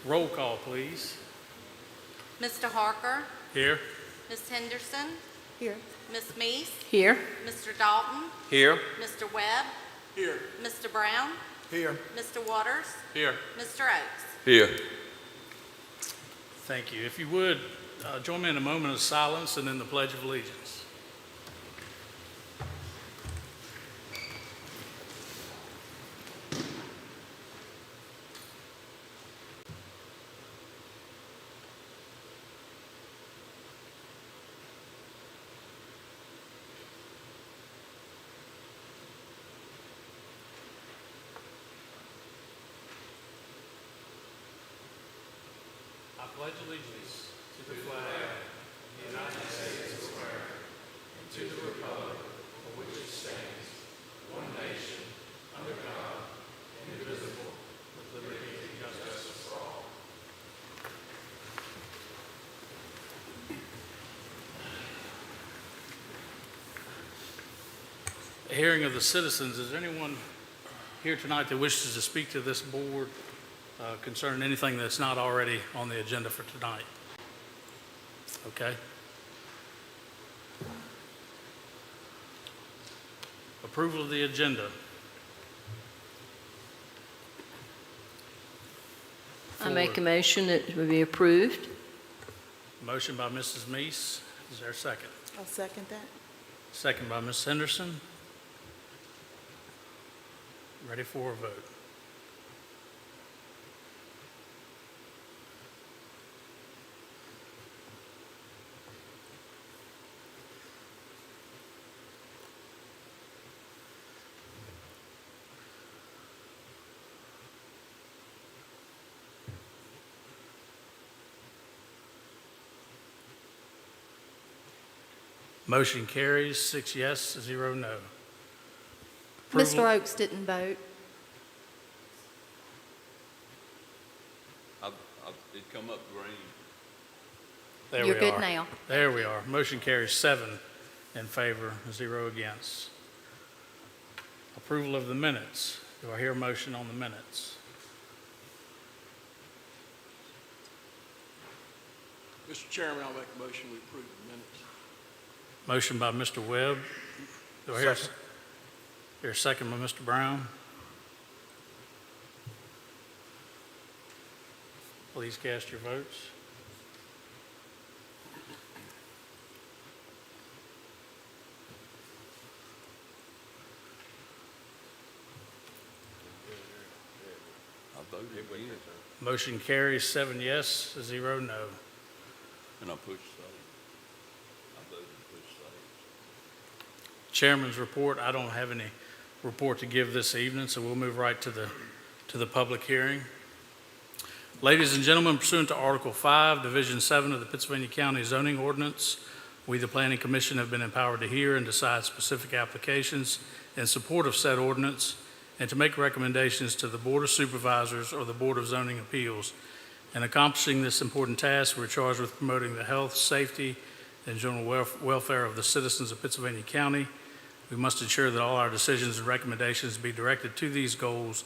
Roll call, please. Mr. Harker, Here. Ms. Henderson, Here. Ms. Meese, Here. Mr. Dalton, Here. Mr. Webb, Here. Mr. Brown, Here. Mr. Waters, Here. Mr. Oaks. Here. Thank you. If you would, join me in a moment of silence and then the Pledge of Allegiance. I pledge allegiance to the flag of the United States of America and to the republic for which it stands, one nation, under God, indivisible, with liberty and justice for all. A hearing of the citizens. Is there anyone here tonight that wishes to speak to this board concerning anything that's not already on the agenda for tonight? Okay. Approval of the agenda. I make a motion that it will be approved. Motion by Mrs. Meese. Is there a second? I'll second that. Second by Ms. Henderson. Ready for a vote. Motion carries 6 yes, 0 no. Mr. Approval- Oaks didn't vote. It come up green. There You're we good are. now. There we are. Motion carries 7 in favor, 0 against. Approval of the minutes. Do I hear a motion on the minutes? Mr. Chairman, I'll make a motion we approve the minutes. Motion by Mr. Webb. Do I hear a second by Mr. Brown? Please cast your votes. I voted again. Motion carries 7 yes, 0 no. And I pushed save. I voted push save. Chairman's report. I don't have any report to give this evening, so we'll move right to the public hearing. Ladies and gentlemen, pursuant to Article 5, Division 7 of the Pittsylvania County Zoning Ordinance, we, the Planning Commission, have been empowered to hear and decide specific applications in support of said ordinance and to make recommendations to the Board of Supervisors or the Board of Zoning Appeals. In accomplishing this important task, we're charged with promoting the health, safety, and general welfare of the citizens of Pittsylvania County. We must ensure that all our decisions and recommendations be directed to these goals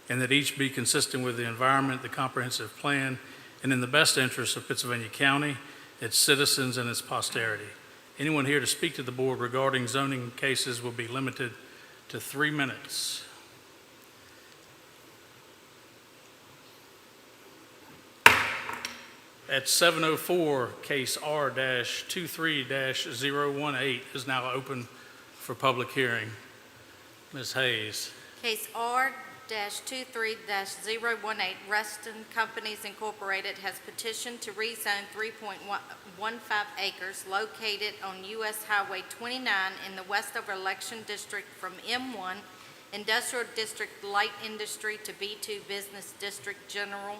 and that each be consistent with the environment, the comprehensive plan, and in the best interest of Pittsylvania County, its citizens, and its posterity. Anyone here to speak to the board regarding zoning cases will be limited to 3 minutes. At 7:04, case R-23-018 is now open for public hearing. Ms. Hayes. Case R-23-018, Reston Companies Incorporated has petitioned to rezone 3.15 acres located on U.S. Highway 29 in the Westover Election District from M1 Industrial District Light Industry to B2 Business District General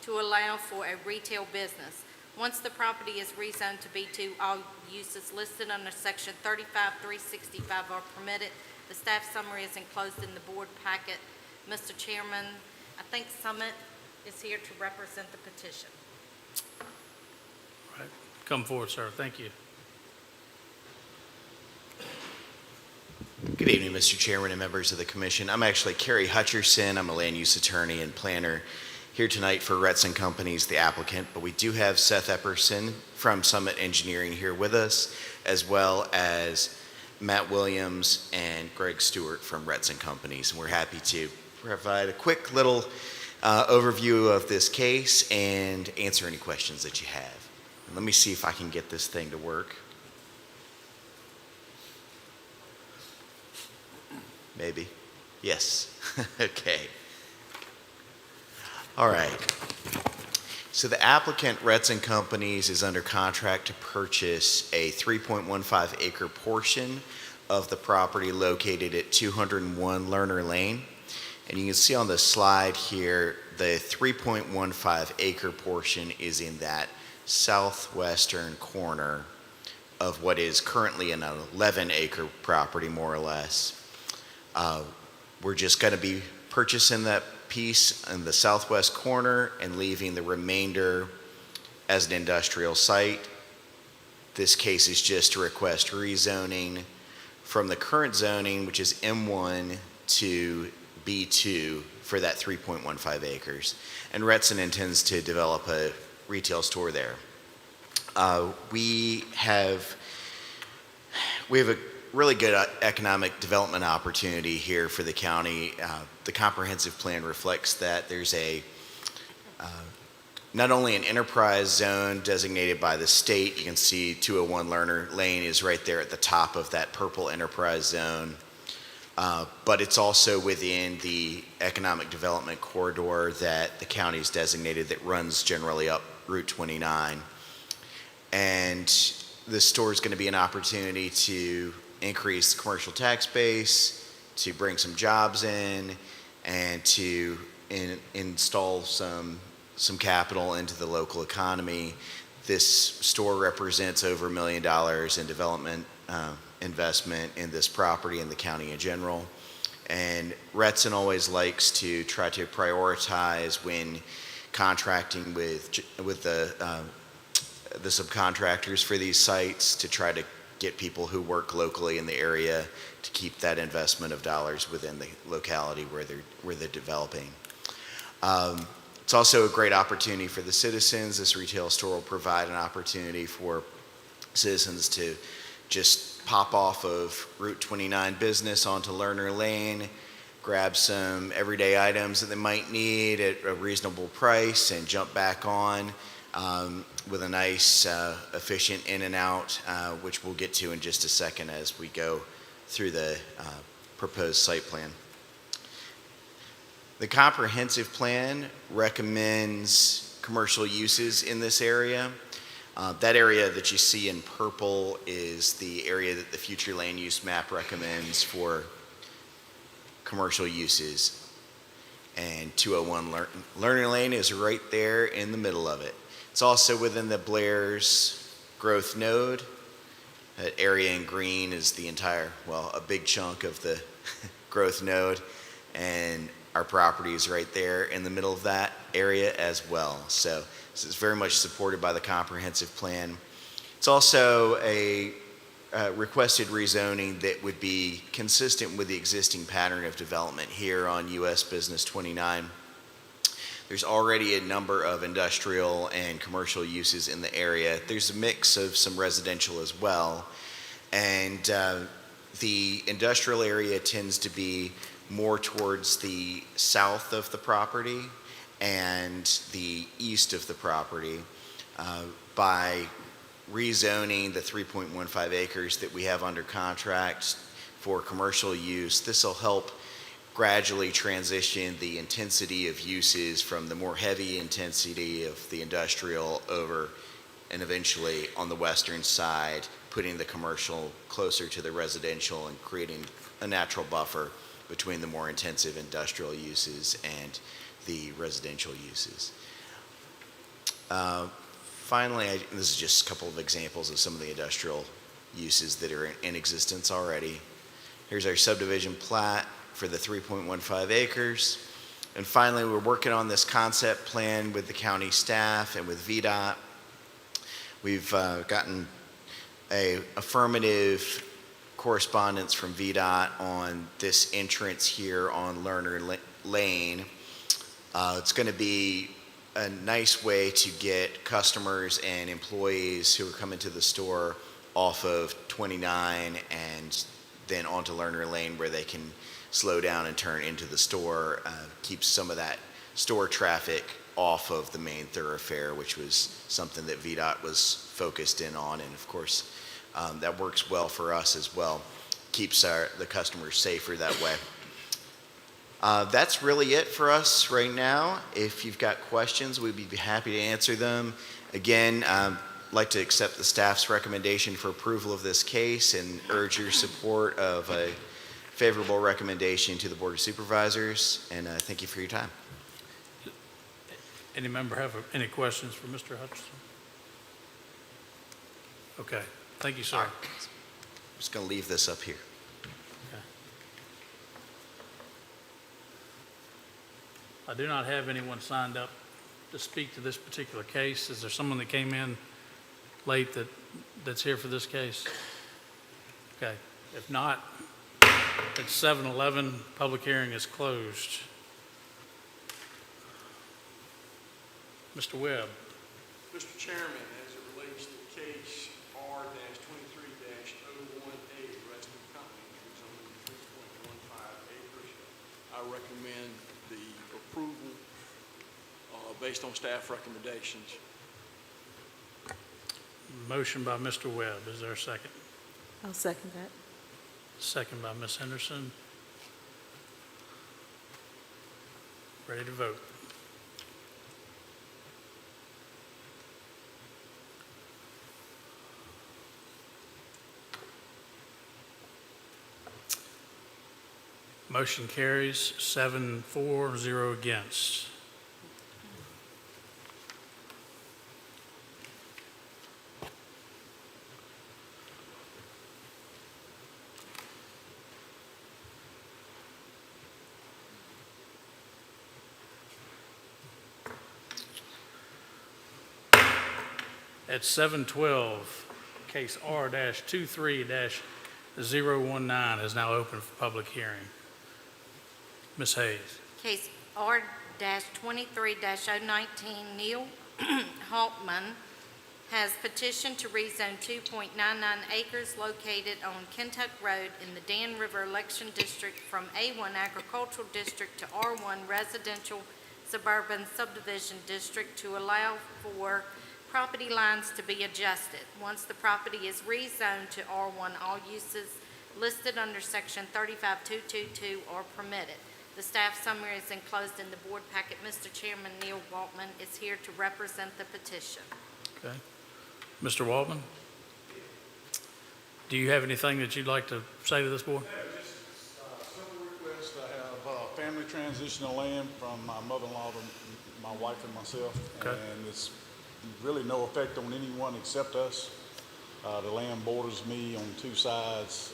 to allow for a retail business. Once the property is rezoned to B2, all uses listed under Section 35-365 are permitted. The staff summary is enclosed in the board packet. Mr. Chairman, I think Summit is here to represent the petition. All right. Come forward, sir. Thank you. Good evening, Mr. Chairman and members of the Commission. I'm actually Kerry Hutcherson. I'm a land use attorney and planner here tonight for Retz and Companies, the applicant, but we do have Seth Epperson from Summit Engineering here with us, as well as Matt Williams and Greg Stewart from Retz and Companies. And we're happy to provide a quick little overview of this case and answer any questions that you have. Let me see if I can get this thing to work. Maybe. Yes. Okay. All right. So the applicant, Retz and Companies, is under contract to purchase a 3.15 acre portion of the property located at 201 Lerner Lane. And you can see on the slide here, the 3.15 acre portion is in that southwestern corner of what is currently an 11 acre property, more or less. We're just going to be purchasing that piece in the southwest corner and leaving the remainder as an industrial site. This case is just to request rezoning from the current zoning, which is M1 to B2 for that 3.15 acres. And Retson intends to develop a retail store there. We have a really good economic development opportunity here for the county. The comprehensive plan reflects that. There's not only an enterprise zone designated by the state. You can see 201 Lerner Lane is right there at the top of that purple enterprise zone. But it's also within the economic development corridor that the county's designated that runs generally up Route 29. And this store is going to be an opportunity to increase the commercial tax base, to bring some jobs in, and to install some capital into the local economy. This store represents over $1 million in development investment in this property and the county in general. And Retson always likes to try to prioritize when contracting with the subcontractors for these sites to try to get people who work locally in the area to keep that investment of dollars within the locality where they're developing. It's also a great opportunity for the citizens. This retail store will provide an opportunity for citizens to just pop off of Route 29 business onto Lerner Lane, grab some everyday items that they might need at a reasonable price, and jump back on with a nice, efficient in and out, which we'll get to in just a second as we go through the proposed site plan. The comprehensive plan recommends commercial uses in this area. That area that you see in purple is the area that the future land use map recommends for commercial uses. And 201 Lerner Lane is right there in the middle of it. It's also within the Blair's growth node. That area in green is the entire, a big chunk of the growth node. And our property is right there in the middle of that area as well. So this is very much supported by the comprehensive plan. It's also a requested rezoning that would be consistent with the existing pattern of development here on US Business 29. There's already a number of industrial and commercial uses in the area. There's a mix of some residential as well. And the industrial area tends to be more towards the south of the property and the east of the property. By rezoning the 3.15 acres that we have under contract for commercial use, this will help gradually transition the intensity of uses from the more heavy intensity of the industrial over, and eventually on the western side, putting the commercial closer to the residential and creating a natural buffer between the more intensive industrial uses and the residential uses. Finally, this is just a couple of examples of some of the industrial uses that are in existence already. Here's our subdivision plat for the 3.15 acres. And finally, we're working on this concept plan with the county staff and with VDOT. We've gotten a affirmative correspondence from VDOT on this entrance here on Lerner Lane. It's going to be a nice way to get customers and employees who are coming to the store off of 29 and then onto Lerner Lane where they can slow down and turn into the store, keeps some of that store traffic off of the main thoroughfare, which was something that VDOT was focused in on. And of course, that works well for us as well. Keeps the customers safer that way. That's really it for us right now. If you've got questions, we'd be happy to answer them. Again, I'd like to accept the staff's recommendation for approval of this case and urge your support of a favorable recommendation to the Board of Supervisors. And thank you for your time. Any member have any questions for Mr. Hutchinson? Okay, thank you, sir. All right. I'm just going to leave this up here. Okay. I do not have anyone signed up to speak to this particular case. Is there someone that came in late that's here for this case? Okay, if not, it's 7:11, public hearing is closed. Mr. Webb. Mr. Chairman, as it relates to case R-23-018, Reston Company, rezoning 3.15 acres, I recommend the approval based on staff recommendations. Motion by Mr. Webb. Is there a second? I'll second that. Second by Ms. Henderson. Ready to vote. Motion carries 7-4, 0 against. At 7:12, case R-23-019 is now open for public hearing. Ms. Hayes. Case R-23-019, Neil Haltman has petitioned to rezone 2.99 acres located on Kentuck Road in the Dan River Election District from A1 Agricultural District to R1 Residential Suburban Subdivision District to allow for property lines to be adjusted. Once the property is rezoned to R1, all uses listed under Section 35222 are permitted. The staff summary is enclosed in the board packet. Mr. Chairman, Neil Waltman is here to represent the petition. Okay. Mr. Waltman? Do you have anything that you'd like to say to this board? Yeah, just simple request. I have family transitional land from my mother-in-law to my wife and myself. Okay. And it's really no effect on anyone except us. The land borders me on two sides.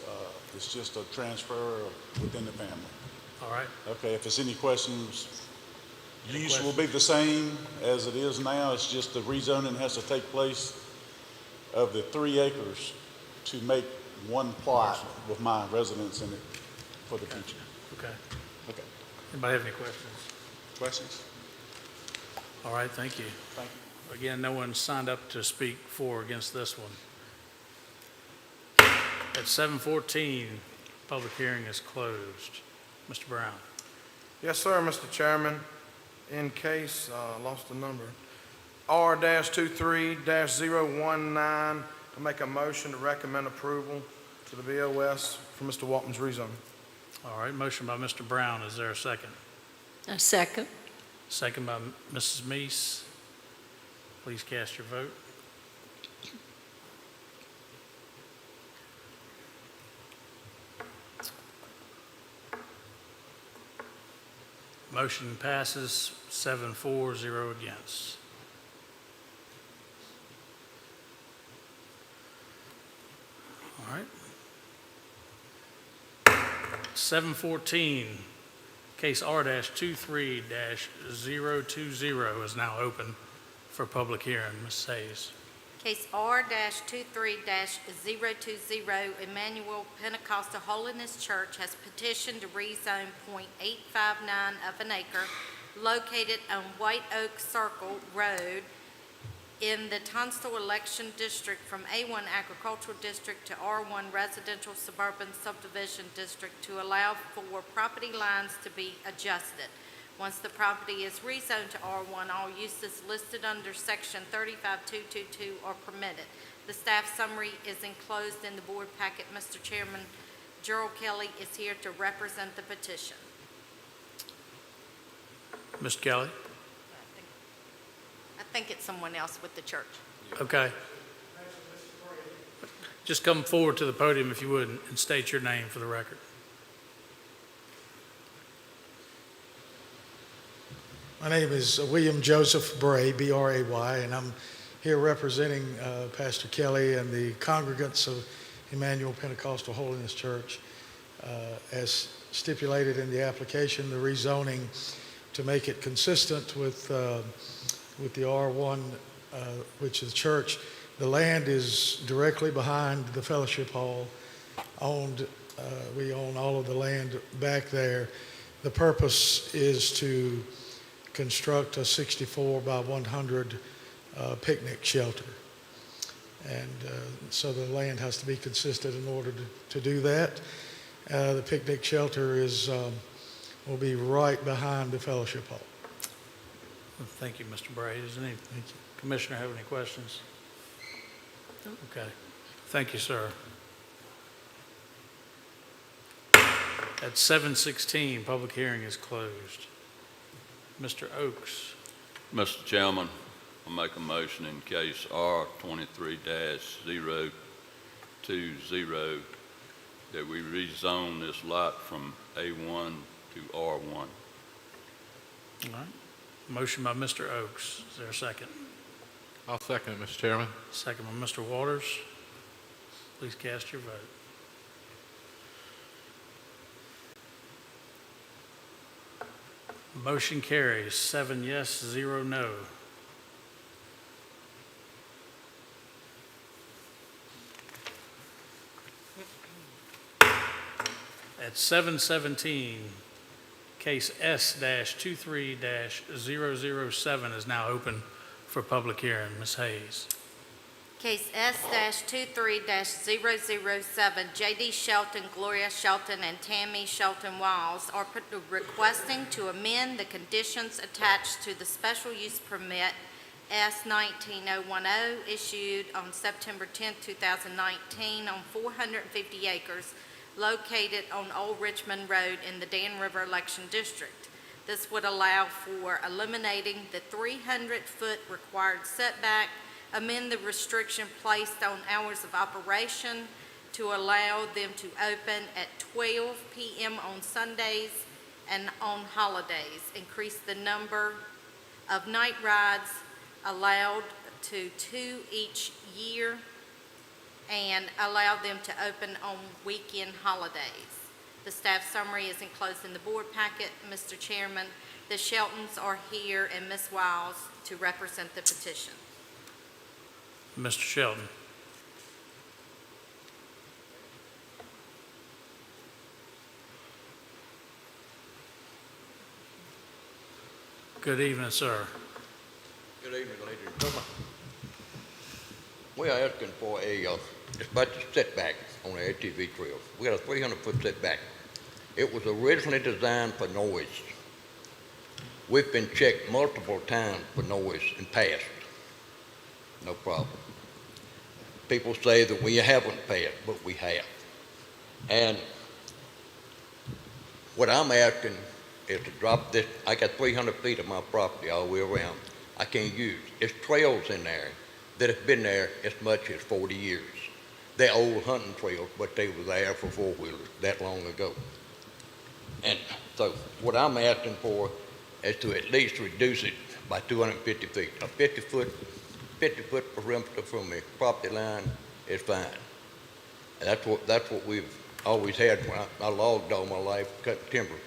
It's just a transfer within the family. All right. Okay, if there's any questions, Any use will be the same as it is now. It's just the rezoning has to take place of the 3 acres to make one plot with my residence in it for the future. Okay. Okay. Anybody have any questions? Questions? All right, thank you. Thank you. Again, no one signed up to speak for or against this one. At 7:14, public hearing is closed. Mr. Brown. Yes, sir, Mr. Chairman. In case, lost the number, R-23-019, I make a motion to recommend approval to the BOS for Mr. Waltman's rezone. All right, motion by Mr. Brown. Is there a second? A second. Second by Mrs. Meese. Please cast your vote. Motion passes 7-4, 0 against. All right. 7:14, case R-23-020 is now open for public hearing. Ms. Hayes. Case R-23-020, Emmanuel Pentecostal Holiness Church has petitioned to rezone .859 of an acre located on White Oak Circle Road in the Tunstall Election District from A1 Agricultural District to R1 Residential Suburban Subdivision District to allow for property lines to be adjusted. Once the property is rezoned to R1, all uses listed under Section 35222 are permitted. The staff summary is enclosed in the board packet. Mr. Chairman, Gerald Kelly is here to represent the petition. Mr. Kelly? I think it's someone else with the church. Okay. Just come forward to the podium if you would and state your name for the record. My name is William Joseph Bray, B-R-A-Y, and I'm here representing Pastor Kelly and the congregants of Emmanuel Pentecostal Holiness Church. As stipulated in the application, the rezoning to make it consistent with the R1, which is the church. The land is directly behind the fellowship hall. We own all of the land back there. The purpose is to construct a 64 by 100 picnic shelter. And so the land has to be consistent in order to do that. The picnic shelter will be right behind the fellowship hall. Thank you, Mr. Bray. Does any commissioner have any questions? Okay. Thank you, sir. At 7:16, public hearing is closed. Mr. Oakes. Mr. Chairman, I make a motion in case R 23-020 that we rezone this lot from A1 to R1. All right. Motion by Mr. Oakes. Is there a second? I'll second it, Mr. Chairman. Second by Mr. Waters. Please cast your vote. Motion carries 7 yes, 0 no. At 7:17, case S-23-007 is now open for public hearing. Ms. Hayes. Case S-23-007, J.D. Shelton, Gloria Shelton, and Tammy Shelton Wiles are requesting to amend the conditions attached to the special use permit S-19010 issued on September 10, 2019 on 450 acres located on Old Richmond Road in the Dan River Election District. This would allow for eliminating the 300-foot required setback, amend the restriction placed on hours of operation to allow them to open at 12 p.m. on Sundays and on holidays, increase the number of night rides allowed to 2 each year, and allow them to open on weekend holidays. The staff summary is enclosed in the board packet. Mr. Chairman, the Sheltons are here and Ms. Wiles to represent the petition. Mr. Shelton. Good evening, sir. Good evening, ladies and gentlemen. We are asking for it's about the setback on the ATV trails. We got a 300-foot setback. It was originally designed for noise. We've been checked multiple times for noise and passed. No problem. People say that we haven't passed, but we have. And what I'm asking is to drop this. I got 300 feet of my property all the way around. I can't use. It's trails in there that have been there as much as 40 years. They're old hunting trails, but they were there for four-wheelers that long ago. And so what I'm asking for is to at least reduce it by 250 feet. A 50-foot perimeter from the property line is fine. And that's what we've always had. When I logged all my life, cutting timber,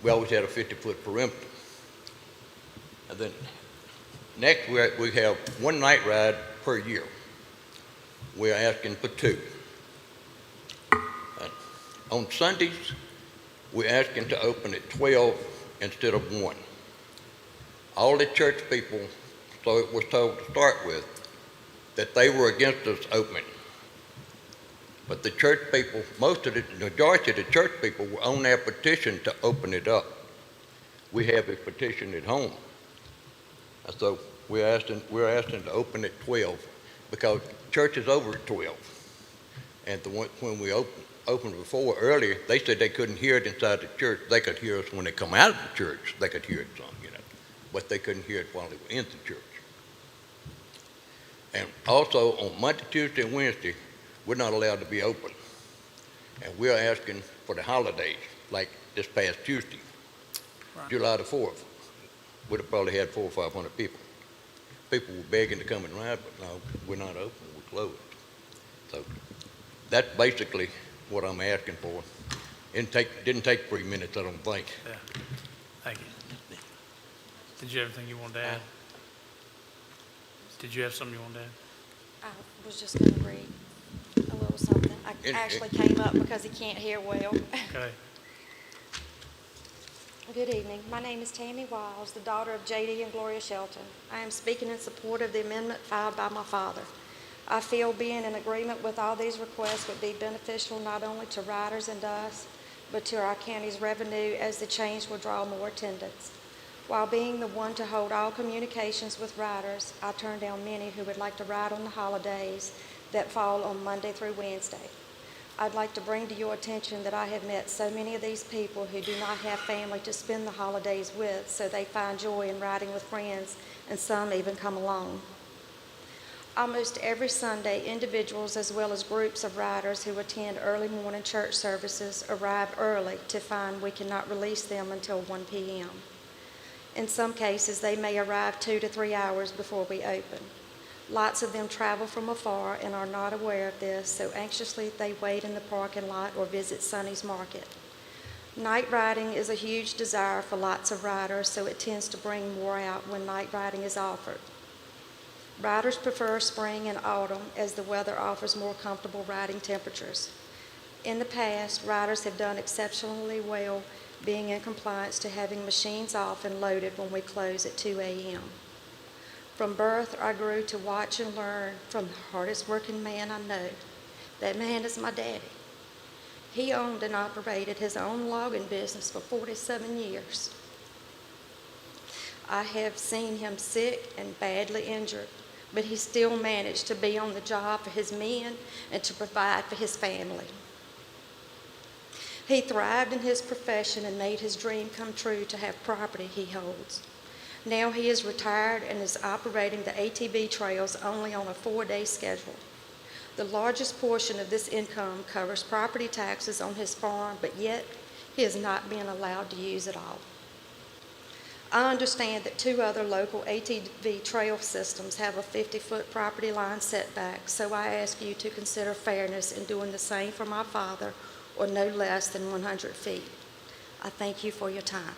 we always had a 50-foot perimeter. And then next we have one night ride per year. We're asking for 2. On Sundays, we're asking to open at 12 instead of 1. all the church people, so it was told to start with, that they were against us opening. But the church people, the majority of the church people were on their petition to open it up. We have a petition at home. And so we're asking to open at 12 because church is over at 12. And when we opened before earlier, they said they couldn't hear it inside the church. They could hear us when they come out of the church. They could hear it some, but they couldn't hear it while they were in the church. And also on Monday, Tuesday, and Wednesday, we're not allowed to be open. And we're asking for the holidays, like this past Tuesday, Right. July the 4th. We'd have probably had 400 or 500 people. People were begging to come and ride, but no, we're not open, we're closed. So that's basically what I'm asking for. Didn't take 3 minutes, I don't think. Yeah. Thank you. Did you have anything you wanted to add? Did you have something you wanted to add? I was just going to read a little something. I actually came up because he can't hear well. Okay. Good evening. My name is Tammy Wiles, the daughter of J.D. and Gloria Shelton. I am speaking in support of the amendment filed by my father. I feel being in agreement with all these requests would be beneficial not only to riders and us, but to our county's revenue as the change will draw more attendance. While being the one to hold all communications with riders, I turn down many who would like to ride on the holidays that fall on Monday through Wednesday. I'd like to bring to your attention that I have met so many of these people who do not have family to spend the holidays with, so they find joy in riding with friends, and some even come alone. Almost every Sunday, individuals as well as groups of riders who attend early morning church services arrive early to find we cannot release them until 1 p.m. In some cases, they may arrive 2 to 3 hours before we open. Lots of them travel from afar and are not aware of this, so anxiously they wait in the parking lot or visit Sonny's Market. Night riding is a huge desire for lots of riders, so it tends to bring more out when night riding is offered. Riders prefer spring and autumn as the weather offers more comfortable riding temperatures. In the past, riders have done exceptionally well being in compliance to having machines off and loaded when we close at 2 a.m. From birth, I grew to watch and learn from the hardest working man I know. That man is my daddy. He owned and operated his own logging business for 47 years. I have seen him sick and badly injured, but he still managed to be on the job for his men and to provide for his family. He thrived in his profession and made his dream come true to have property he holds. Now he is retired and is operating the ATV trails only on a 4-day schedule. The largest portion of this income covers property taxes on his farm, but yet he is not being allowed to use it all. I understand that 2 other local ATV trail systems have a 50-foot property line setback, so I ask you to consider fairness in doing the same for my father, or no less than 100 feet. I thank you for your time.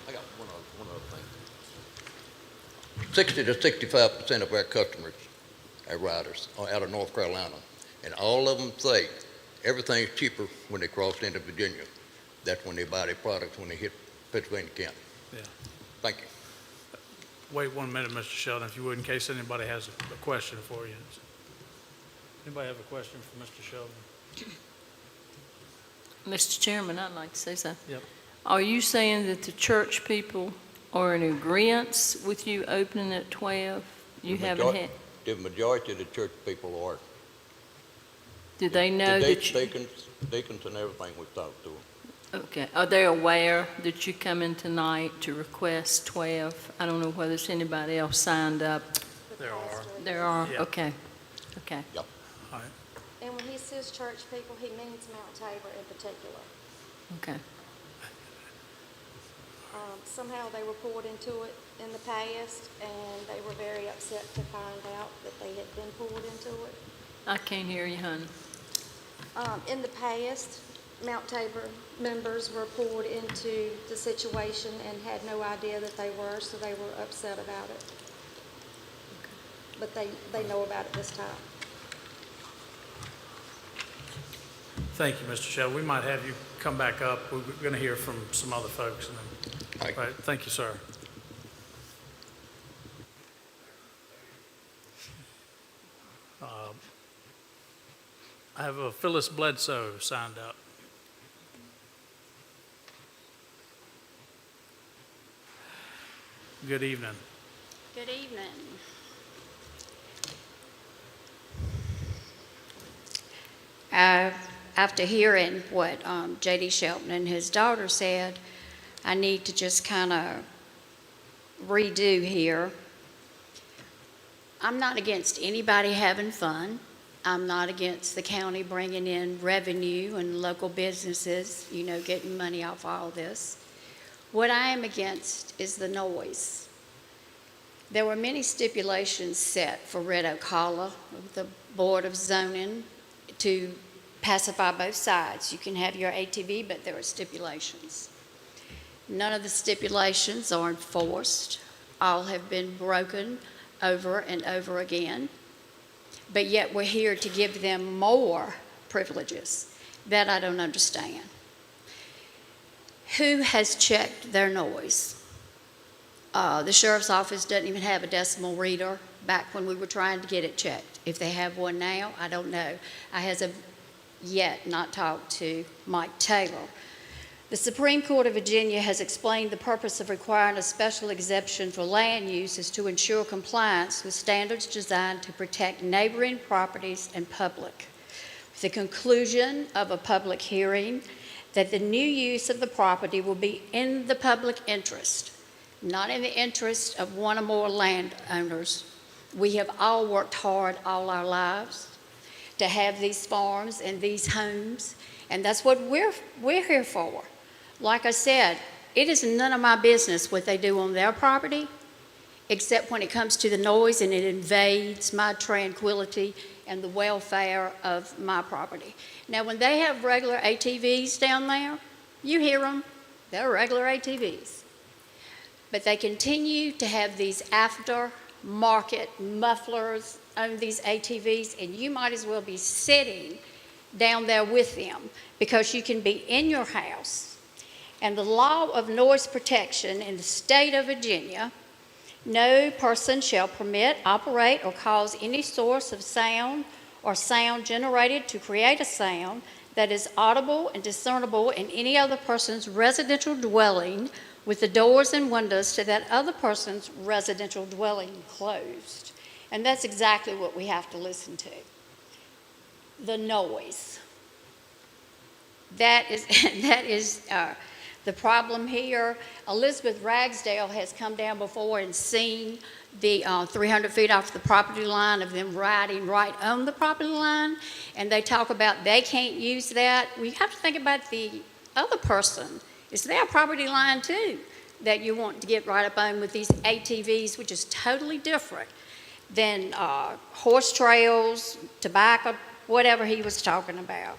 I got one other thing. 60 to 65% of our customers are riders out of North Carolina, and all of them say everything's cheaper when they cross into Virginia. That's when they buy their products when they hit Pennsylvania County. Yeah. Thank you. Wait 1 minute, Mr. Sheldon, if you would, in case anybody has a question for you. Anybody have a question for Mr. Sheldon? Mr. Chairman, I'd like to say something. Yep. Are you saying that the church people are in agreement with you opening at 12? You haven't had, The majority of the church people are. do they know that you? Deacons and everything we've talked to them. Okay, are they aware that you come in tonight to request 12? I don't know whether there's anybody else signed up. There are. There are, Yeah. okay, okay. All right. And when he says church people, he means Mount Tabor in particular. Okay. Somehow they were pulled into it in the past, and they were very upset to find out that they had been pulled into it. I can't hear you, honey. In the past, Mount Tabor members were pulled into the situation and had no idea that they were, so they were upset about it. But they know about it this time. Thank you, Mr. Sheldon. We might have you come back up. We're going to hear from some other folks. And then, Thank you. right. Thank you, sir. I have a Phyllis Bledsoe signed up. Good evening. Good evening. After hearing what J.D. Shelton and his daughter said, I need to just kind of redo here. I'm not against anybody having fun. I'm not against the county bringing in revenue and local businesses, getting money off all this. What I am against is the noise. There were many stipulations set for Red Oak Hollow, the Board of Zoning, to pacify both sides. You can have your ATV, but there are stipulations. None of the stipulations are enforced. All have been broken over and over again. But yet we're here to give them more privileges. That I don't understand. Who has checked their noise? The sheriff's office doesn't even have a decimal reader back when we were trying to get it checked. If they have one now, I don't know. I has yet not talked to Mike Taylor. The Supreme Court of Virginia has explained the purpose of requiring a special exemption for land use is to ensure compliance with standards designed to protect neighboring properties and public. With the conclusion of a public hearing, that the new use of the property will be in the public interest, not in the interest of one or more landowners. We have all worked hard all our lives to have these farms and these homes, and that's what we're here for. Like I said, it is none of my business what they do on their property, except when it comes to the noise and it invades my tranquility and the welfare of my property. Now, when they have regular ATVs down there, you hear them, they're regular ATVs. But they continue to have these aftermarket mufflers on these ATVs, and you might as well be sitting down there with them because you can be in your house. And the law of noise protection in the state of Virginia, no person shall permit, operate, or cause any source of sound or sound generated to create a sound that is audible and discernible in any other person's residential dwelling with the doors and windows to that other person's residential dwelling closed. And that's exactly what we have to listen to. The noise. That is the problem here. Elizabeth Ragsdale has come down before and seen the 300 feet off the property line of them riding right on the property line, and they talk about they can't use that. We have to think about the other person. It's their property line too that you want to get right up on with these ATVs, which is totally different than horse trails, tobacco, whatever he was talking about.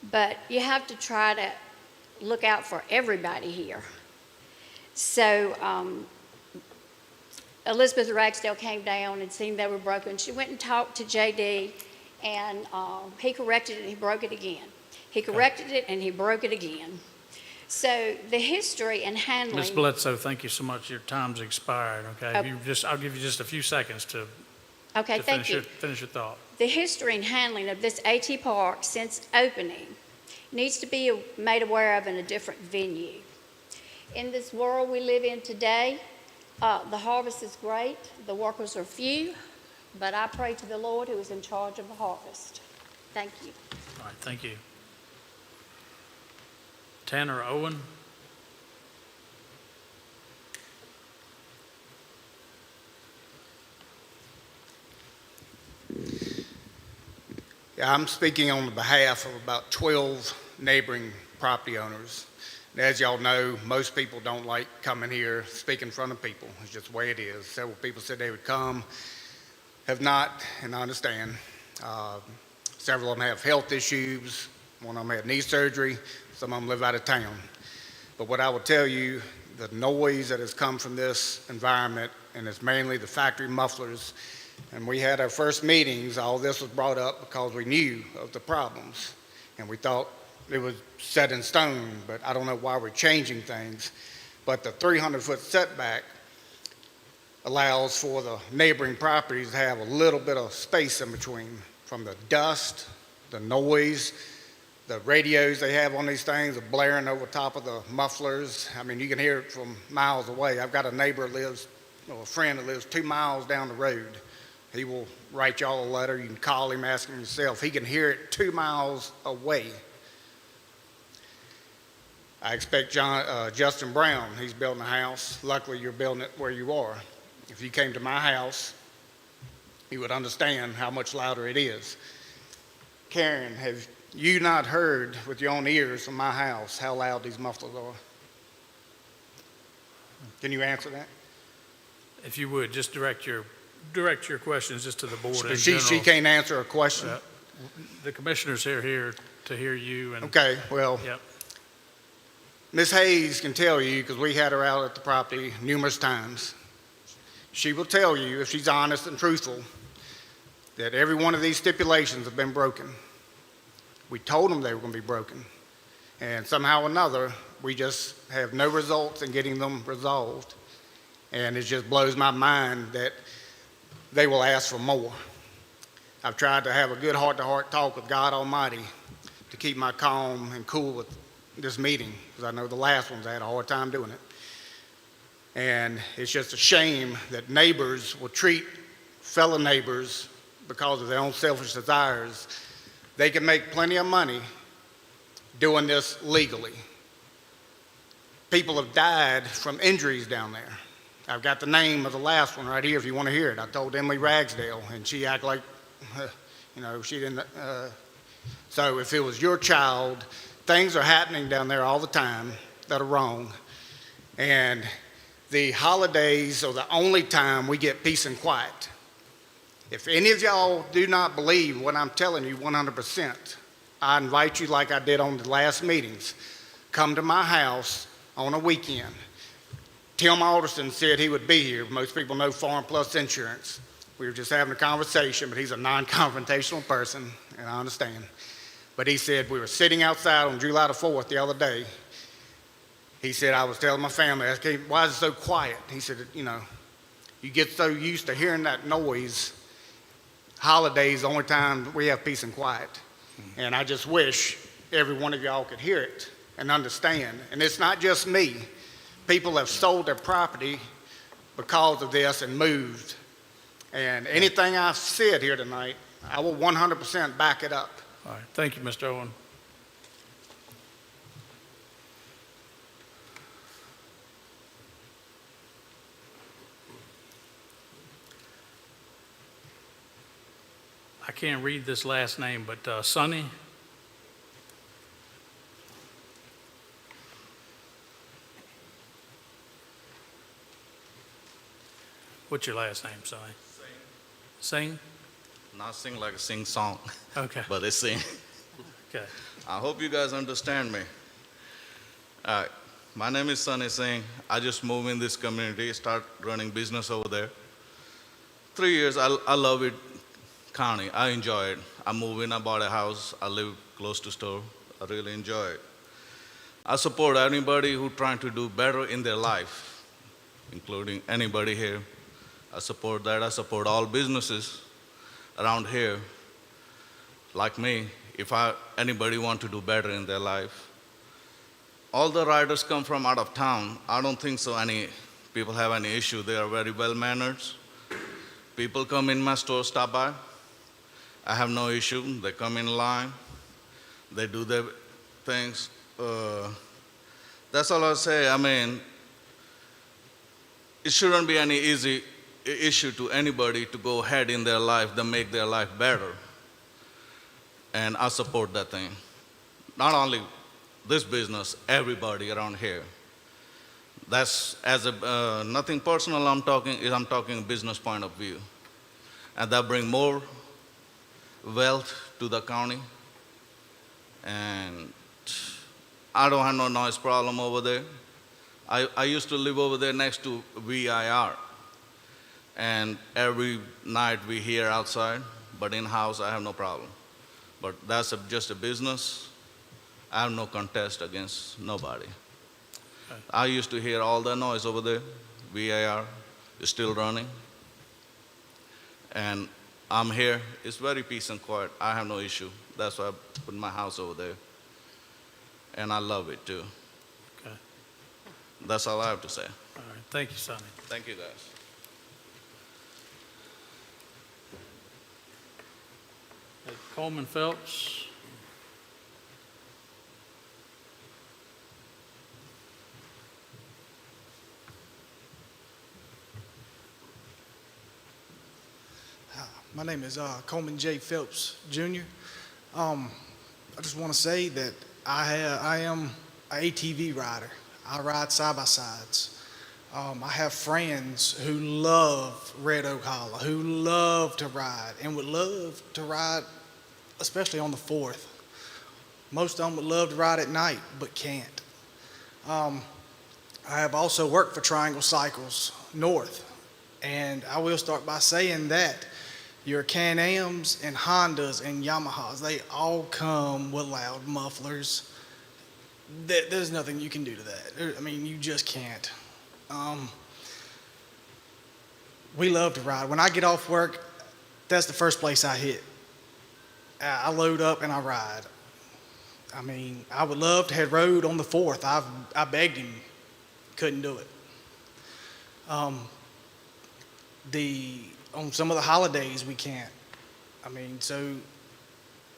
But you have to try to look out for everybody here. So Elizabeth Ragsdale came down and seen they were broken. She went and talked to J.D., and he corrected it and he broke it again. He corrected it and he broke it again. So the history and handling... Ms. Bledsoe, thank you so much. Your time's expired, okay? Oh. I'll give you just a few seconds to Thank you. finish your thought. The history and handling of this AT Park since opening needs to be made aware of in a different venue. In this world we live in today, the harvest is great, the workers are few, but I pray to the Lord who is in charge of the harvest. Thank you. All right, thank you. Tanner Owen. Yeah, I'm speaking on behalf of about 12 neighboring property owners. And as y'all know, most people don't like coming here, speak in front of people. It's just the way it is. Several people said they would come, have not, and I understand. Several of them have health issues. One of them had knee surgery. Some of them live out of town. But what I will tell you, the noise that has come from this environment, and it's mainly the factory mufflers, and we had our first meetings, all this was brought up because we knew of the problems. And we thought it was set in stone, but I don't know why we're changing things. But the 300-foot setback, allows for the neighboring properties to have a little bit of space in between from the dust, the noise, the radios they have on these things are blaring over top of the mufflers. I mean, you can hear it from miles away. I've got a neighbor that lives, or a friend that lives 2 miles down the road. He will write y'all a letter. You can call him, ask him yourself. He can hear it 2 miles away. I expect Justin Brown, he's building a house. Luckily, you're building it where you are. If you came to my house, you would understand how much louder it is. Karen, have you not heard with your own ears from my house how loud these mufflers are? Can you answer that? If you would, just direct your questions just to the board in She general. can't answer a question? The commissioners are here to hear you. And Okay, well, Yep. Ms. Hayes can tell you, because we had her out at the property numerous times. She will tell you, if she's honest and truthful, that every one of these stipulations have been broken. We told them they were going to be broken. And somehow or another, we just have no results in getting them resolved. And it just blows my mind that they will ask for more. I've tried to have a good heart-to-heart talk with God Almighty to keep my calm and cool with this meeting, because I know the last ones I had a hard time doing it. And it's just a shame that neighbors will treat fellow neighbors because of their own selfish desires. They can make plenty of money doing this legally. People have died from injuries down there. I've got the name of the last one right here if you want to hear it. I told Emily Ragsdale, and she acted like, she didn't. So if it was your child, things are happening down there all the time that are wrong. And the holidays are the only time we get peace and quiet. If any of y'all do not believe what I'm telling you 100%, I invite you, like I did on the last meetings, come to my house on a weekend. Tim Alderson said he would be here. Most people know Farm Plus Insurance. We were just having a conversation, but he's a non-confrontational person, and I understand. But he said we were sitting outside on July the 4th the other day. He said, I was telling my family, I said, why is it so quiet? He said, you get so used to hearing that noise. Holidays, the only time we have peace and quiet. And I just wish every one of y'all could hear it and understand. And it's not just me. People have sold their property because of this and moved. And anything I've said here tonight, I will 100% back it up. All right. Thank you, Mr. Owen. I can't read this last name, but Sonny? What's your last name, Sonny? Sing. Not sing like a sing song, Okay. but they sing. Okay. I hope you guys understand me. All right. My name is Sunny Singh. I just moved in this community, start running business over there. 3 years, I love it, county. I enjoy it. I moved in, I bought a house. I live close to store. I really enjoy it. I support anybody who trying to do better in their life, including anybody here. I support that. I support all businesses around here, like me, if anybody want to do better in their life. All the riders come from out of town. I don't think so any people have any issue. They are very well-mannered. People come in my store, stop by. I have no issue. They come in line. They do their things. That's all I'll say. I mean, it shouldn't be any easy issue to anybody to go ahead in their life, to make their life better. And I support that thing. Not only this business, everybody around here. That's nothing personal I'm talking business point of view. And that bring more wealth to the county. And I don't have no noise problem over there. I used to live over there next to VIR. And every night we hear outside, but in-house I have no problem. But that's just a business. I have no contest against nobody. I used to hear all the noise over there, VIR, is still running. And I'm here. It's very peace and quiet. I have no issue. That's why I put my house over there. And I love it too. Okay. That's all I have to say. All right. Thank you, Sonny. Thank you, guys. Coleman Phelps. My name is Coleman J. Phelps Jr. I just want to say that I am an ATV rider. I ride side-by-sides. I have friends who love Red Oak Hollow, who love to ride and would love to ride, especially on the 4th. Most of them would love to ride at night, but can't. I have also worked for Triangle Cycles North, and I will start by saying that your Can-Ams and Hondas and Yamahas, they all come with loud mufflers. There's nothing you can do to that. I mean, you just can't. We love to ride. When I get off work, that's the first place I hit. I load up and I ride. I mean, I would love to have rode on the 4th. I begged him, couldn't do it. On some of the holidays, we can't. I mean, so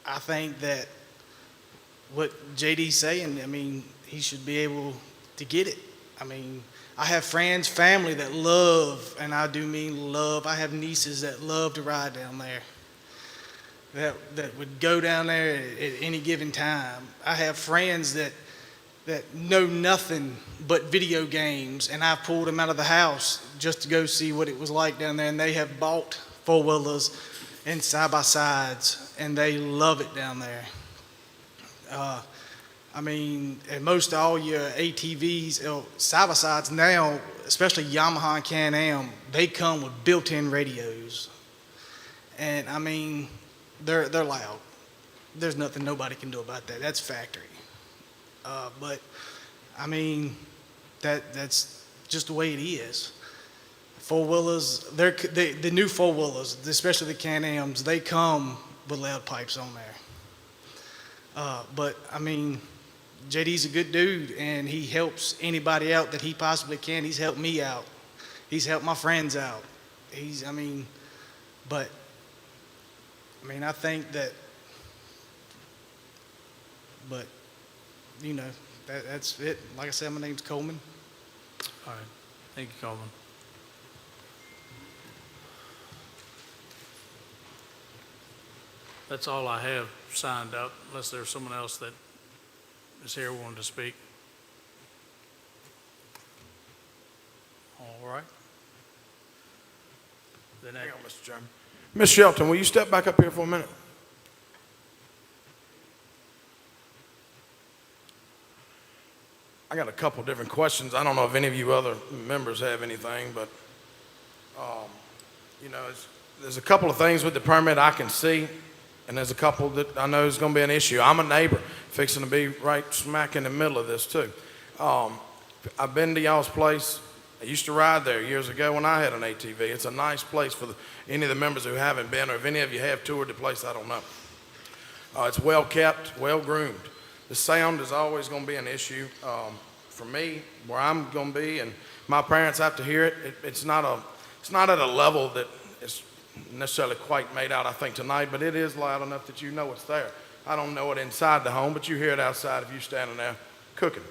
I think that what JD's saying, I mean, he should be able to get it. I mean, I have friends, family that love, and I do mean love. I have nieces that love to ride down there, that would go down there at any given time. I have friends that know nothing but video games, and I pulled them out of the house just to go see what it was like down there, and they have bought four-wheelers and side-by-sides, and they love it down there. I mean, and most all your ATVs, side-by-sides now, especially Yamaha and Can-Am, they come with built-in radios. And I mean, they're loud. There's nothing nobody can do about that. That's factory. But I mean, that's just the way it is. Four-wheelers, the new four-wheelers, especially the Can-Ams, they come with loud pipes on there. But I mean, JD's a good dude, and he helps anybody out that he possibly can. He's helped me out. He's helped my friends out. I think that, but, you know, that's it. Like I said, my name's Coleman. All right. Thank you, Coleman. That's all I have signed up, unless there's someone else that is here wanting to speak. All right. The next. Hang on, Mr. Chairman. Ms. Shelton, will you step back up here for a minute? I got a couple different questions. I don't know if any of you other members have anything, but, you know, there's a couple of things with the permit I can see, and there's a couple that I know is going to be an issue. I'm a neighbor, fixing to be right smack in the middle of this, too. I've been to y'all's place. I used to ride there years ago when I had an ATV. It's a nice place for any of the members who haven't been, or if any of you have toured the place, I don't know. It's well kept, well groomed. The sound is always going to be an issue. For me, where I'm going to be, and my parents have to hear it. It's not at a level that is necessarily quite made out, I think, tonight, but it is loud enough that you know it's there. I don't know it inside the home, but you hear it outside if you're standing there cooking.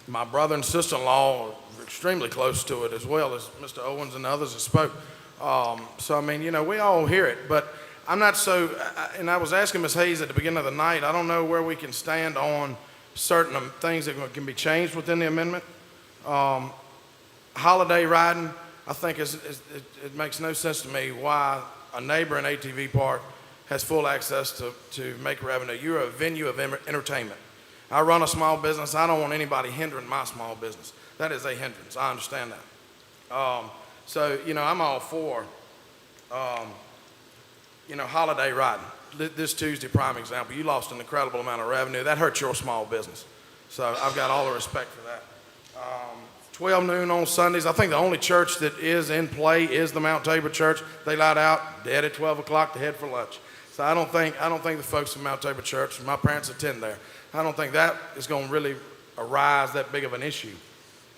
My brother and sister-in-law are extremely close to it, as well as Mr. Owens and others have spoke. So, I mean, you know, we all hear it, but I'm not so, and I was asking Ms. Hayes at the beginning of the night, I don't know where we can stand on certain things that can be changed within the amendment. Holiday riding, I think it makes no sense to me why a neighboring ATV park has full access to make revenue. You're a venue of entertainment. I run a small business. I don't want anybody hindering my small business. That is a hindrance. I understand that. So, you know, I'm all for, you know, holiday riding. This Tuesday, prime example, you lost an incredible amount of revenue. That hurt your small business. So I've got all the respect for that. 12 noon on Sundays. I think the only church that is in play is the Mount Tabor Church. They let out dead at 12 o'clock to head for lunch. So I don't think the folks from Mount Tabor Church, my parents attend there, I don't think that is going to really arise that big of an issue.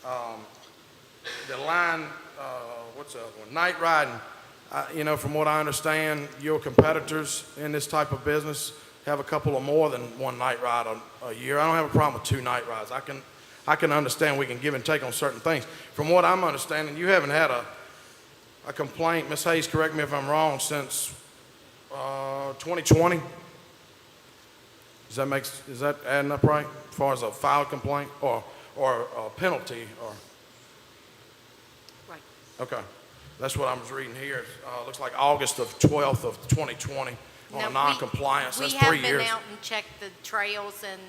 The line, what's the other one? Night riding. From what I understand, your competitors in this type of business have a couple of more than one night ride a year. I don't have a problem with 2 night rides. I can understand we can give and take on certain things. From what I'm understanding, you haven't had a complaint, Ms. Hayes, correct me if I'm wrong, since 2020? Is that adding up right, as far as a filed complaint or a penalty or? Right. Okay, that's what I was reading here. Looks like August of 12th of 2020 on a non-compliance. That's 3 years. We have been out and checked the trails, and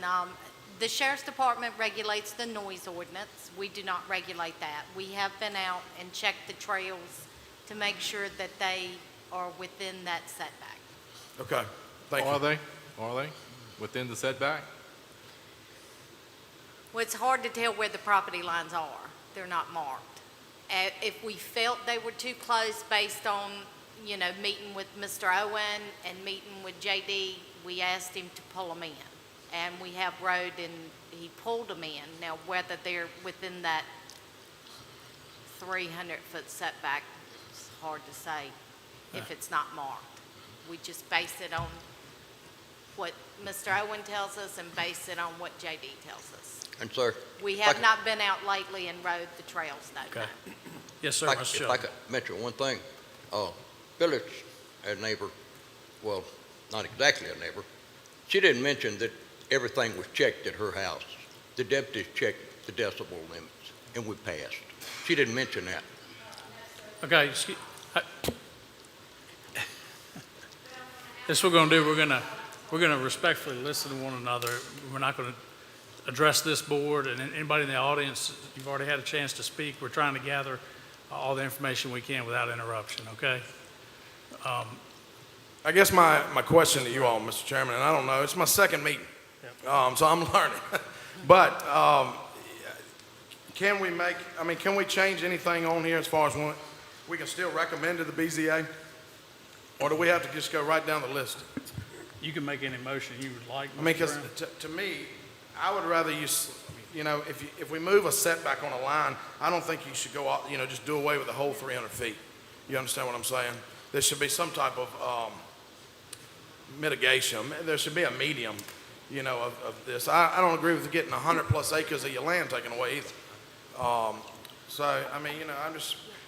the Sheriff's Department regulates the noise ordinance. We do not regulate that. We have been out and checked the trails to make sure that they are within that setback. Okay, thank you. Are they within the setback? Well, it's hard to tell where the property lines are. They're not marked. If we felt they were too close based on, meeting with Mr. Owen and meeting with JD, we asked him to pull them in. And we have road, and he pulled them in. Now, whether they're within that 300-foot setback, it's hard to say if it's not marked. We just base it on what Mr. Owen tells us and base it on what JD tells us. And sir, We have not been out lately and rode the trails, no. Okay. Yes, sir, if Mr. I Sheldon. could mention one thing, Phyllis, a neighbor, well, not exactly a neighbor, she didn't mention that everything was checked at her house. The deputies checked the decibel limits, and we passed. She didn't mention that. Okay, this we're going to do, we're going to respectfully listen to one another. We're not going to address this board, and anybody in the audience, you've already had a chance to speak. We're trying to gather all the information we can without interruption, okay? I guess my question to you all, Mr. Chairman, and I don't know, it's my second meeting, so I'm learning. But can we change anything on here as far as when we can still recommend to the BZA? Or do we have to just go right down the list? You can make any motion you would like, I mean, Mr. because Brown. to me, I would rather if we move a setback on a line, I don't think you should go out, just do away with the whole 300 feet. You understand what I'm saying? There should be some type of mitigation. There should be a medium, of this. I don't agree with getting 100 plus acres of your land taken away either.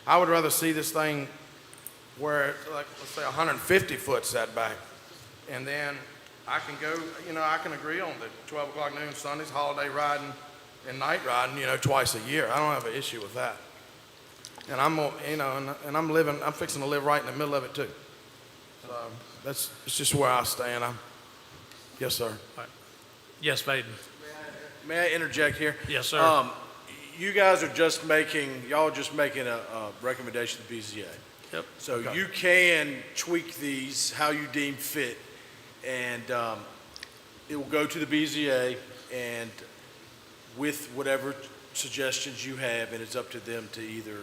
I would rather see this thing where it's like, let's say 150 foot setback. And then I can go, I can agree on the 12 o'clock noon Sundays, holiday riding and night riding, twice a year. I don't have an issue with that. And I'm fixing to live right in the middle of it too. So it's just where I stand. Yes, sir. All right. Yes, Vaden. May I interject here? Yes, sir. You guys are just making a recommendation to the BZA. Yep. So Okay. you can tweak these how you deem fit, and it will go to the BZA and with whatever suggestions you have, and it's up to them to either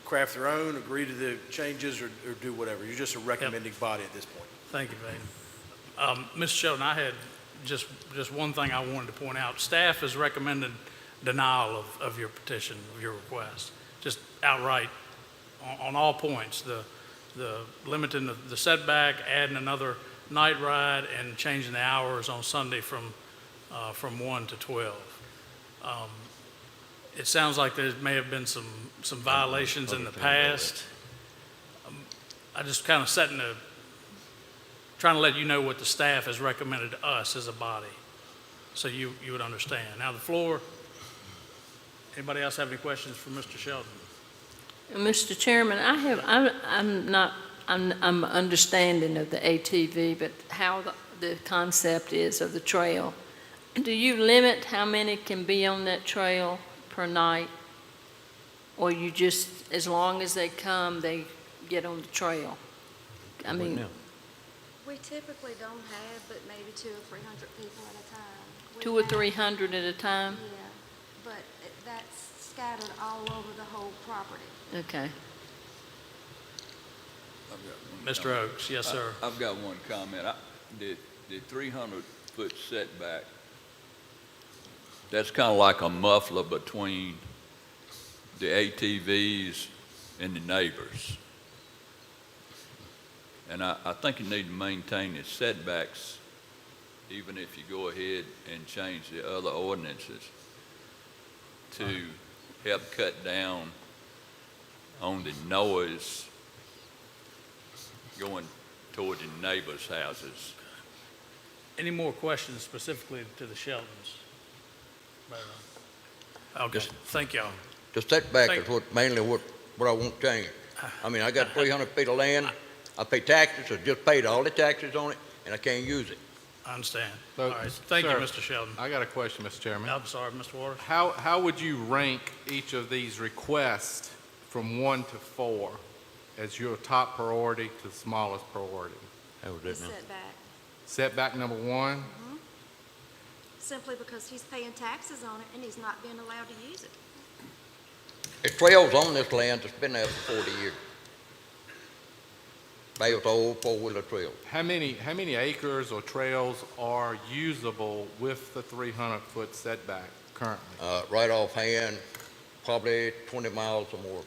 craft their own, agree to the changes, or do whatever. You're just a recommending body at this point. Thank you, Vaden. Mr. Sheldon, I had just one thing I wanted to point out. Staff has recommended denial of your petition, of your request, just outright on all points. The limiting the setback, adding another night ride, and changing the hours on Sunday from 1 to 12. It sounds like there may have been some violations in the past. I just kind of trying to let you know what the staff has recommended to us as a body, so you would understand. Now the floor. Anybody else have any questions for Mr. Sheldon? Mr. Chairman, I'm understanding of the ATV, but how the concept is of the trail. Do you limit how many can be on that trail per night? Or you just, as long as they come, they get on the trail? I mean, We typically don't have but maybe 200 or 300 people at a time. 200 or 300 at a time? Yeah, but that's scattered all over the whole property. Okay. I've got one Mr. comment. Oaks, yes, sir. I've got one comment. The 300-foot setback, that's kind of like a muffler between the ATVs and the neighbors. And I think you need to maintain the setbacks, even if you go ahead and change the other ordinances to help cut down on the noise going toward the neighbors' houses. Any more questions specifically to the Sheltons? Okay, thank y'all. The setback Thank- is mainly what I want changed. I mean, I got 300 feet of land, I pay taxes, I just paid all the taxes on it, and I can't use it. I understand. So, All right, thank you, sir, Mr. Sheldon. I got a question, Mr. Chairman. I'm sorry, Mr. Waters. How would you rank each of these requests from 1 to 4 as your top priority to smallest priority? How was The that now? setback, Setback number 1, simply because he's paying taxes on it and he's not being allowed to use it. There's trails on this land that's been there for 40 years. They was old four-wheeler trails. how many acres or trails are usable with the 300-foot setback currently? Right offhand, probably 20 miles or more.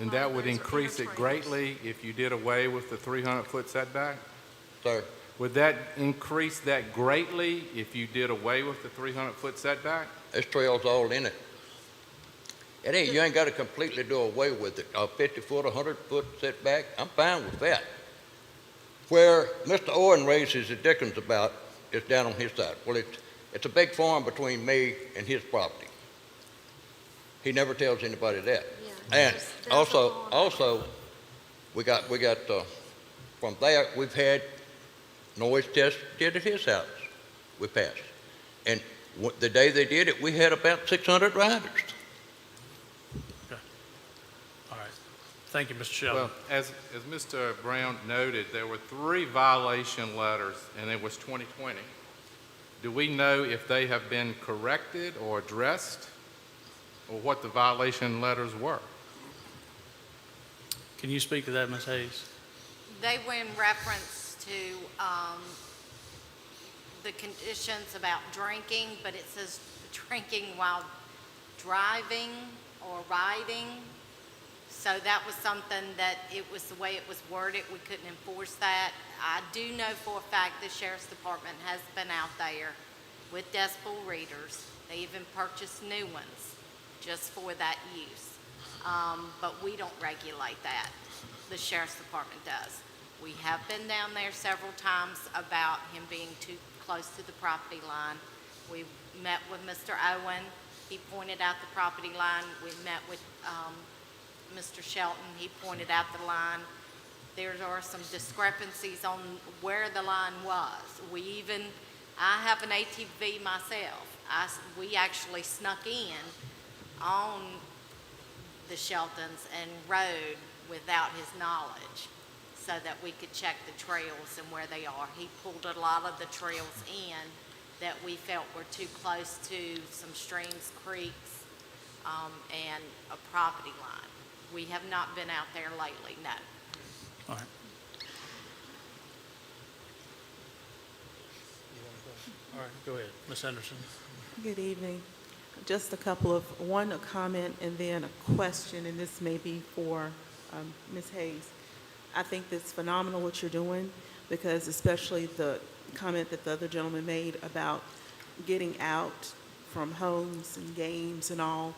And that would increase it greatly if you did away with the 300-foot setback? Sir, Would that increase that greatly if you did away with the 300-foot setback? there's trails all in it. You ain't got to completely do away with it. A 50-foot, 100-foot setback, I'm fine with that. Where Mr. Owen raises the dickens about is down on his side. Well, it's a big farm between me and his property. He never tells anybody that. And also, we got from there, we've had noise tests did at his house. We passed. And the day they did it, we had about 600 riders. All right. Thank you, Mr. Sheldon. Well, as Mr. Brown noted, there were 3 violation letters, and it was 2020. Do we know if they have been corrected or addressed, or what the violation letters were? Can you speak to that, Ms. Hayes? They were in reference to the conditions about drinking, but it says drinking while driving or riding. So that was something that it was the way it was worded, we couldn't enforce that. I do know for a fact the Sheriff's Department has been out there with decibel readers. They even purchased new ones just for that use. But we don't regulate that. The Sheriff's Department does. We have been down there several times about him being too close to the property line. We met with Mr. Owen. He pointed out the property line. We met with Mr. Shelton. He pointed out the line. There are some discrepancies on where the line was. I have an ATV myself. We actually snuck in on the Sheltons and rode without his knowledge so that we could check the trails and where they are. He pulled a lot of the trails in that we felt were too close to some streams, creeks, and a property line. We have not been out there lately, no. All right. All right, go ahead. Ms. Henderson. Good evening. Just a comment and then a question, and this may be for Ms. Hayes. I think it's phenomenal what you're doing, because especially the comment that the other gentleman made about getting out from homes and games and all.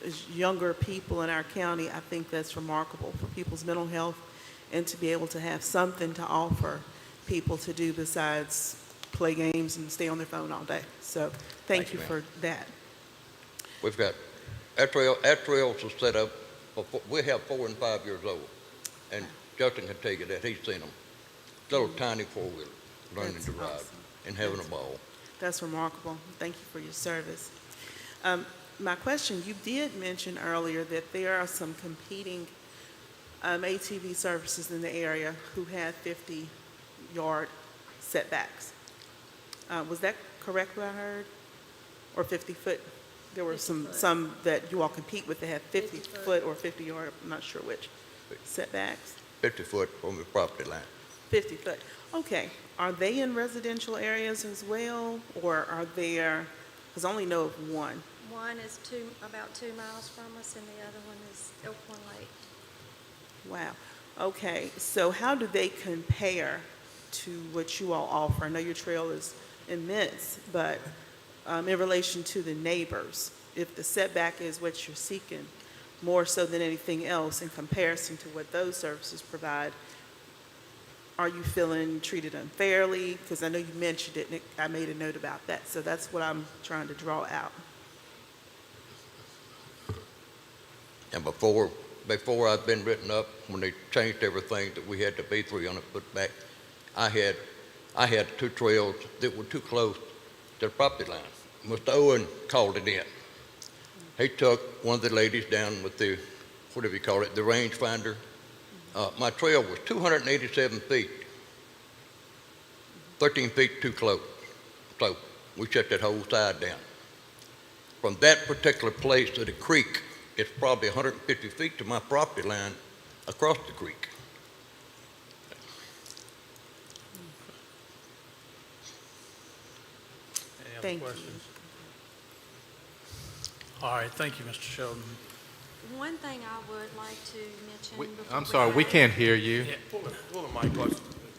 As younger people in our county, I think that's remarkable for people's mental health and to be able to have something to offer people to do besides play games and stay on their phone all day. So thank you for that. We've got, our trails are set up, we have 4 and 5 years old. And Justin can tell you that, he's seen them. Little tiny four-wheeler, learning That's to ride awesome. and having a ball. That's remarkable. Thank you for your service. My question, you did mention earlier that there are some competing ATV services in the area who have 50-yard setbacks. Was that correct what I heard? or 50-foot? There were 50 foot. some that you all compete with that have 50-foot or 50-yard, I'm not sure which setbacks. 50 foot from the property line. 50 foot. Okay. Are they in residential areas as well, or are there, because I only know of one. One is about 2 miles from us, and the other one is Elkhorn Lake. Wow. Okay. So how do they compare to what you all offer? I know your trail is immense, but in relation to the neighbors, if the setback is what you're seeking, more so than anything else in comparison to what those services provide, are you feeling treated unfairly? Because I know you mentioned it, and I made a note about that. So that's what I'm trying to draw out. And before I'd been written up, when they changed everything that we had to be 300 foot back, I had 2 trails that were too close to the property line. Mr. Owen called it in. He took one of the ladies down with the, whatever you call it, the rangefinder. My trail was 287 feet, 13 feet too close. So we shut that whole side down. From that particular place to the creek, it's probably 150 feet to my property line across the creek. Any other Thank you. questions? All right, thank you, Mr. Sheldon. One thing I would like to mention before I'm sorry, we go- can't hear you. Yeah, Pull the mic close.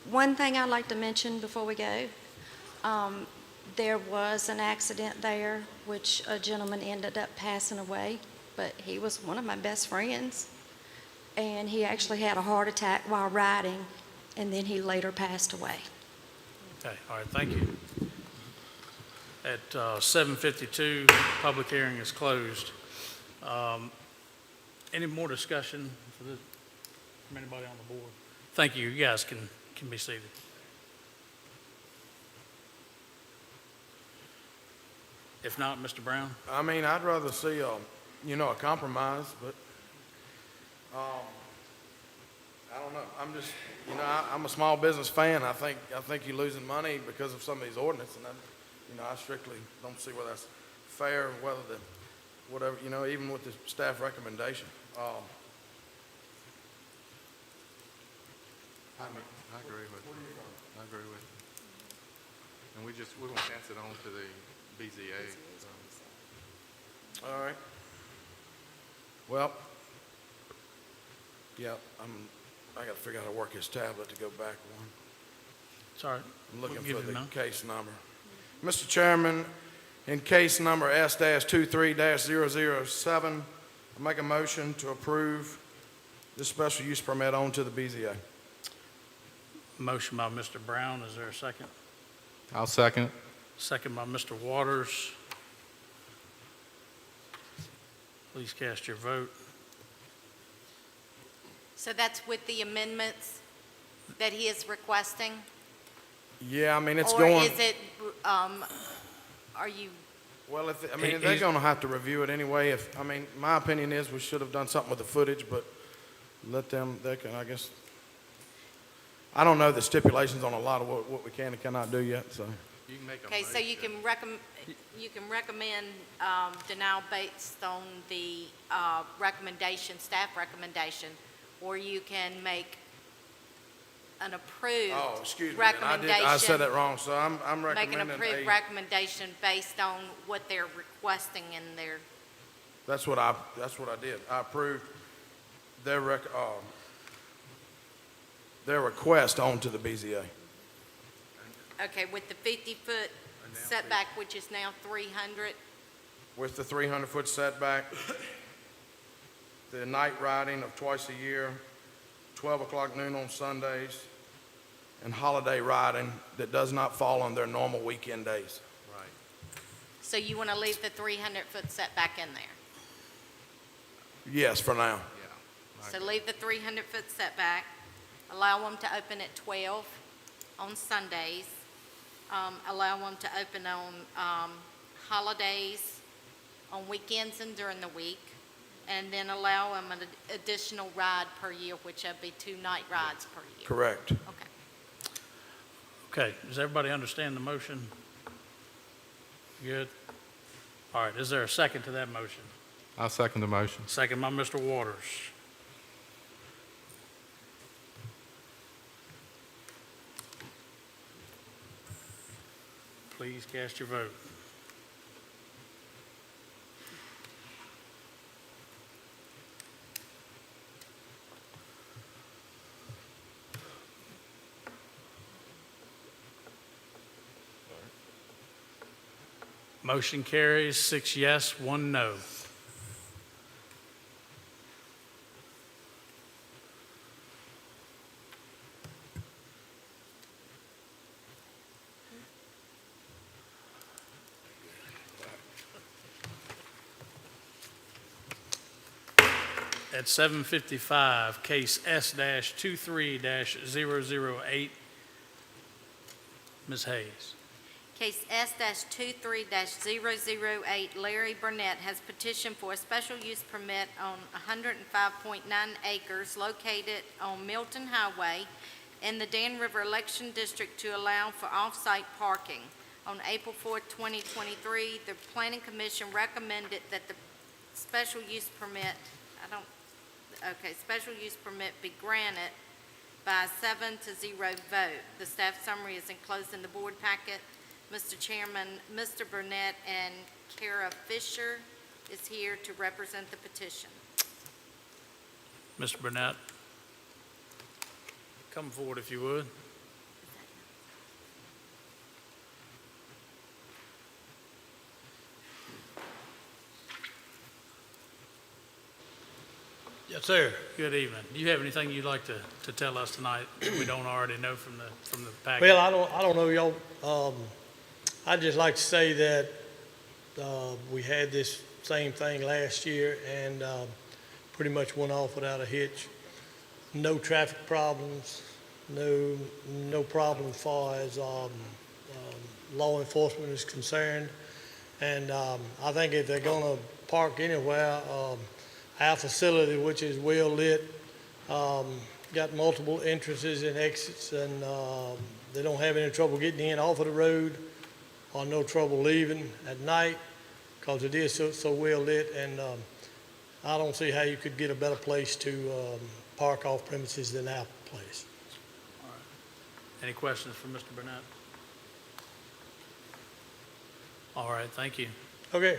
One thing I'd like to mention before we go, there was an accident there, which a gentleman ended up passing away, but he was one of my best friends. And he actually had a heart attack while riding, and then he later passed away. Okay, all right, thank you. At 7:52, public hearing is closed. Any more discussion for this, from anybody on the board? Thank you. You guys can be seated. If not, Mr. Brown? I mean, I'd rather see a compromise, but, I don't know. I'm just, I'm a small business fan. I think you're losing money because of some of these ordinances, and I strictly don't see whether that's fair, whether whatever, even with the staff recommendation. I agree with you. I agree with you. And we're going to pass it on to the BZA. All right. Well, yeah, I got to figure out how to work his tablet to go back one. It's all right. I'm looking We'll give for it the now. case number. Mr. Chairman, in case number S-23-007, I make a motion to approve this special use permit on to the BZA. Motion by Mr. Brown. Is there a second? I'll second. Second by Mr. Waters. Please cast your vote. So that's with the amendments that he is requesting? Yeah, I mean, it's Or going, is it, are you, well, they're going to have to review it anyway. My opinion is we should have done something with the footage, but they can, I guess, I don't know the stipulations on a lot of what we can and cannot do yet, so. You can make a okay, so you can recommend denial based on the staff recommendation, or you can make an approved Oh, excuse me, recommendation. I said that wrong, so I'm Make recommending an approved recommendation based on what they're requesting in their, that's what I did. I approved their request on to the BZA. okay, with the 50-foot setback, which is now 300, With the 300-foot setback, the night riding of twice a year, 12 o'clock noon on Sundays, and holiday riding that does not fall on their normal weekend days. Right. so you want to leave the 300-foot setback in there? Yes, for now. Yeah. So leave the 300-foot setback, allow them to open at 12 on Sundays, allow them to open on holidays, on weekends and during the week, and then allow them an additional ride per year, which would be 2 night rides per year. Correct. Okay. Okay, does everybody understand the motion? Good? All right, is there a second to that motion? I'll second the motion. Second by Mr. Waters. Please cast your vote. Motion carries 6 yes, 1 no. At 7:55, case S-23-008, Ms. Hayes. Case S-23-008, Larry Burnett has petitioned for a special use permit on 105.9 acres located on Milton Highway in the Dan River Election District to allow for off-site parking. On April 4, 2023, the Planning Commission recommended that the special use permit, special use permit be granted by a 7-0 vote. The staff summary is enclosed in the board packet. Mr. Chairman, Mr. Burnett and Kara Fisher is here to represent the petition. Mr. Burnett, come forward if you would. Yes, sir. Good evening. Do you have anything you'd like to tell us tonight that we don't already know from the packet? Well, I don't know, y'all. I'd just like to say that we had this same thing last year and pretty much went off without a hitch. No traffic problems, no problem as far as law enforcement is concerned. And I think if they're going to park anywhere, our facility, which is well lit, got multiple entrances and exits, and they don't have any trouble getting in off of the road or no trouble leaving at night because it is so well lit. And I don't see how you could get a better place to park off premises than our place. All right. Any questions for Mr. Burnett? All right, thank you. Okay.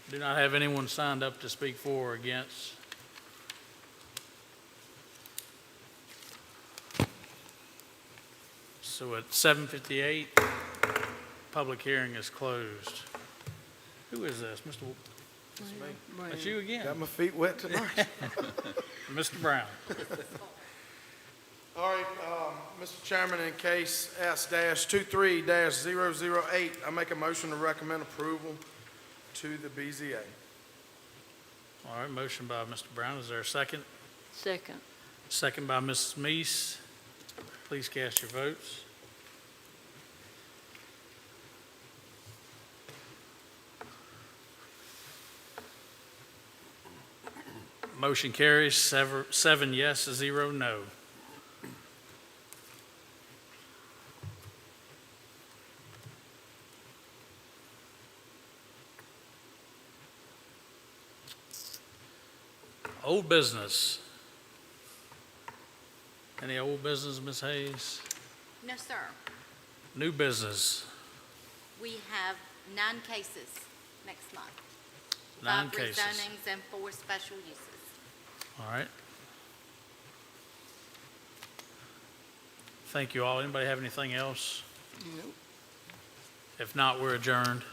Do not have anyone signed up to speak for or against. So at 7:58, public hearing is closed. Who is this? Mr. That's you again. Got my feet wet tonight. Mr. Brown. All right, Mr. Chairman, in case S-23-008, I make a motion to recommend approval to the BZA. All right, motion by Mr. Brown. Is there a second? Second. Second by Mrs. Meese. Please cast your votes. Motion carries 7 yes, 0 no. Old business. Any old business, Ms. Hayes? No, sir. New business, We have 9 cases next month. 9 5 cases. rezonings and 4 special uses. All right. Thank you all. Anybody have anything else? Nope. If not, we're adjourned.